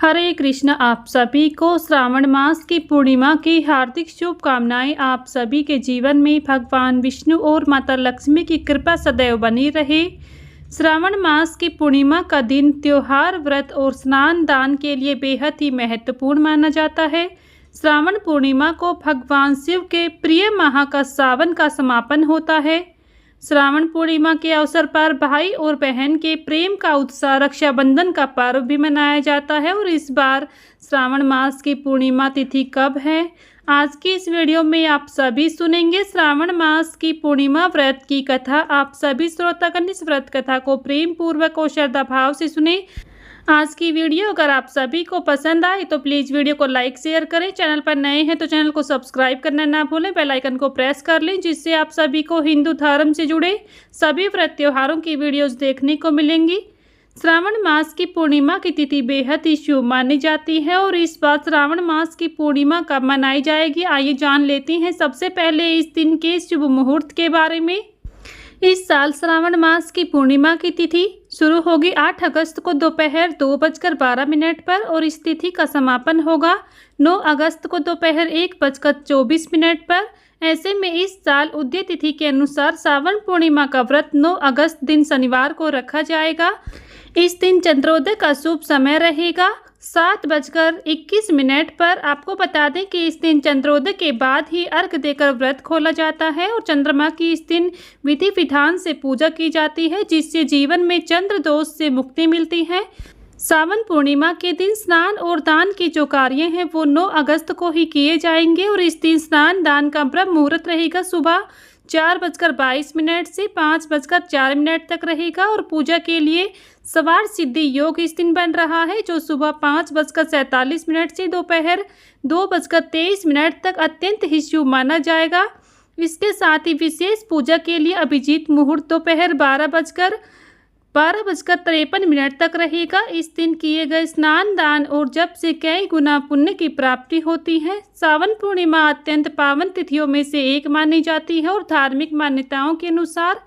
हरे कृष्ण। आप सभी को श्रावण मास की पूर्णिमा की हार्दिक शुभकामनाएं। आप सभी के जीवन में भगवान विष्णु और माता लक्ष्मी की कृपा सदैव बनी रहे। श्रावण मास की पूर्णिमा का दिन त्योहार, व्रत और स्नान दान के लिए बेहद ही महत्वपूर्ण माना जाता है। श्रावण पूर्णिमा को भगवान शिव के प्रिय माह का सावन का समापन होता है। श्रावण पूर्णिमा के अवसर पर भाई और बहन के प्रेम का उत्साह रक्षाबंधन का पर्व भी मनाया जाता है। और इस बार श्रावण मास की पूर्णिमा तिथि कब है, आज की इस वीडियो में आप सभी सुनेंगे। श्रावण मास की पूर्णिमा व्रत की कथा। आप सभी श्रोतागण इस व्रत कथा को प्रेम पूर्वक और श्रद्धा भाव से सुने। आज की वीडियो अगर आप सभी को पसंद आए तो प्लीज़ वीडियो को लाइक शेयर करें। चैनल पर नए हैं तो चैनल को सब्सक्राइब करना ना भूलें। बेल आइकन को प्रेस कर लें, जिससे आप सभी को हिंदू धर्म से जुड़े सभी व्रत त्योहारों की वीडियोस देखने को मिलेंगी। श्रावण मास की पूर्णिमा की तिथि बेहद ही शुभ मानी जाती है। और इस बार श्रावण मास की पूर्णिमा कब मनाई जाएगी, आइए जान लेते हैं। सबसे पहले इस दिन के शुभ मुहूर्त के बारे में। इस साल श्रावण मास की पूर्णिमा की तिथि शुरू होगी 8 अगस्त को दोपहर 2:12 पर और इस तिथि का समापन होगा 9 अगस्त को दोपहर 1:24 पर। ऐसे में इस साल उदय तिथि के अनुसार श्रावण पूर्णिमा का व्रत 9 अगस्त दिन शनिवार को रखा जाएगा। इस दिन चंद्रोदय का शुभ समय रहेगा 7:21 पर। आपको बता दें कि इस दिन चंद्रोदय के बाद ही अर्घ देकर व्रत खोला जाता है और चंद्रमा की इस दिन विधि विधान से पूजा की जाती है, जिससे जीवन में चंद्र दोष से मुक्ति मिलती है। सावन पूर्णिमा के दिन स्नान और दान के जो कार्य हैं वो 9 अगस्त को ही किए जाएंगे। और इस दिन स्नान दान का ब्रह्म मुहूर्त रहेगा सुबह 4:22 से 5:04 तक रहेगा। और पूजा के लिए सवार सिद्धि योग इस दिन बन रहा है, जो सुबह 5:47 से दोपहर 2:23 तक अत्यंत ही शुभ माना जाएगा। इसके साथ ही विशेष पूजा के लिए अभिजीत मुहूर्त दोपहर 12:53 तक रहेगा। इस दिन किए गए स्नान दान और जप से कई गुना पुण्य की प्राप्ति होती है। सावन पूर्णिमा अत्यंत पावन तिथियों में से एक मानी जाती है और धार्मिक मान्यताओं के अनुसार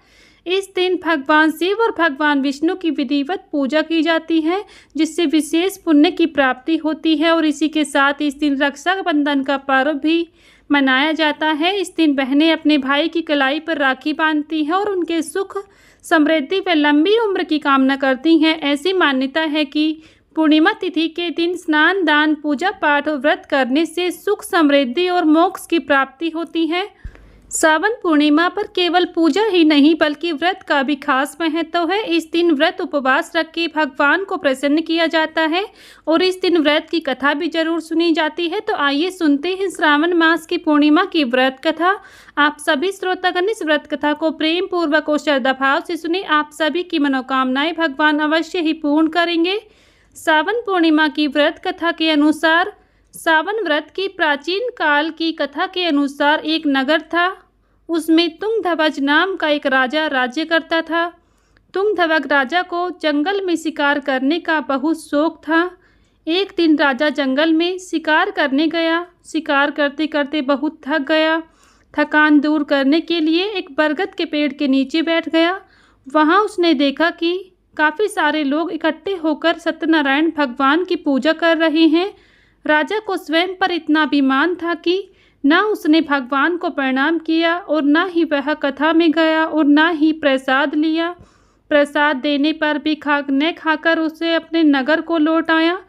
इस दिन भगवान शिव और भगवान विष्णु की विधिवत पूजा की जाती है, जिससे विशेष पुण्य की प्राप्ति होती है। और इसी के साथ इस दिन रक्षाबंधन का पर्व भी मनाया जाता है। इस दिन बहनें अपने भाई की कलाई पर राखी बांधती हैं और उनके सुख, समृद्धि व लंबी उम्र की कामना करती हैं। ऐसी मान्यता है कि पूर्णिमा तिथि के दिन स्नान दान, पूजा पाठ और व्रत करने से सुख, समृद्धि और मोक्ष की प्राप्ति होती है। सावन पूर्णिमा पर केवल पूजा ही नहीं बल्कि व्रत का भी खास महत्व है। इस दिन व्रत उपवास रख के भगवान को प्रसन्न किया जाता है और इस दिन व्रत की कथा भी जरूर सुनी जाती है। तो आइए सुनते हैं श्रावण मास की पूर्णिमा की व्रत कथा। आप सभी श्रोतागण इस व्रत कथा को प्रेम पूर्वक और श्रद्धा भाव से सुने। आप सभी की मनोकामनाएं भगवान अवश्य ही पूर्ण करेंगे। सावन पूर्णिमा की व्रत कथा के अनुसार, सावन व्रत की प्राचीन काल की कथा के अनुसार एक नगर था। उसमें तुंगध्वज नाम का एक राजा राज्य करता था। तुंगध्वज राजा को जंगल में शिकार करने का बहुत शौक था। एक दिन राजा जंगल में शिकार करने गया। शिकार करते करते बहुत थक गया। थकान दूर करने के लिए एक बरगद के पेड़ के नीचे बैठ गया। वहाँ उसने देखा कि काफ़ी सारे लोग इकट्ठे होकर सत्यनारायण भगवान की पूजा कर रहे हैं। राजा को स्वयं पर इतना अभिमान था कि ना उसने भगवान को प्रणाम किया और ना ही वह कथा में गया और ना ही प्रसाद लिया। प्रसाद देने पर भी न खाकर उसे अपने नगर को लौट आया।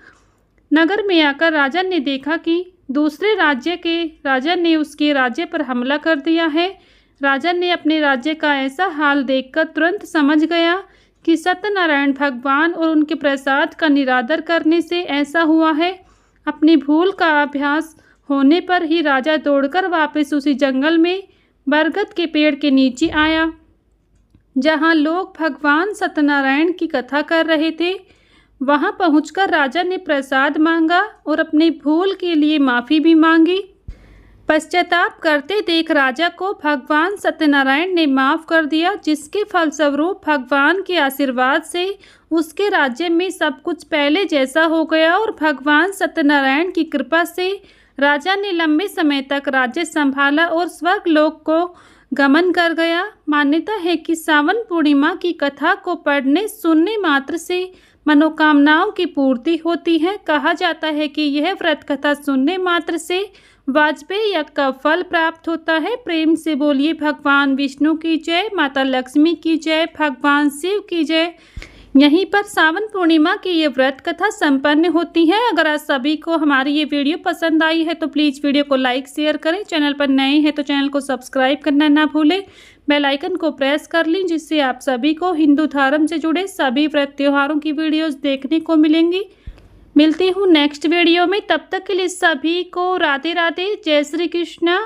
नगर में आकर राजा ने देखा कि दूसरे राज्य के राजा ने उसके राज्य पर हमला कर दिया है। राजा ने अपने राज्य का ऐसा हाल देखकर तुरंत समझ गया कि सत्यनारायण भगवान और उनके प्रसाद का निरादर करने से ऐसा हुआ है। अपनी भूल का अभ्यास होने पर ही राजा दौड़कर वापस उसी जंगल में बरगद के पेड़ के नीचे आया, जहां लोग भगवान सत्यनारायण की कथा कर रहे थे। वहां पहुंचकर राजा ने प्रसाद मांगा और अपनी भूल के लिए माफ़ी भी मांगी। पश्चाताप करते देख राजा को भगवान सत्यनारायण ने माफ़ कर दिया, जिसके फलस्वरूप भगवान के आशीर्वाद से उसके राज्य में सब कुछ पहले जैसा हो गया। और भगवान सत्यनारायण की कृपा से राजा ने लंबे समय तक राज्य संभाला और स्वर्गलोक को गमन कर गया। मान्यता है कि सावन पूर्णिमा की कथा को पढ़ने सुनने मात्र से मनोकामनाओं की पूर्ति होती है। कहा जाता है कि यह व्रत कथा सुनने मात्र से वाजपेयी यज्ञ का फल प्राप्त होता है। प्रेम से बोलिए भगवान विष्णु की जय, माता लक्ष्मी की जय, भगवान शिव की जय। यहीं पर सावन पूर्णिमा की ये व्रत कथा संपन्न होती है। अगर आज सभी को हमारी ये वीडियो पसंद आई है तो प्लीज़ वीडियो को लाइक शेयर करें। चैनल पर नए हैं तो चैनल को सब्सक्राइब करना ना भूलें। बेल आइकन को प्रेस कर लें, जिससे आप सभी को हिंदू धर्म से जुड़े सभी व्रत त्योहारों की वीडियोस देखने को मिलेंगी। मिलती हूँ नेक्स्ट वीडियो में, तब तक के लिए सभी को राधे राधे, जय श्री कृष्णा।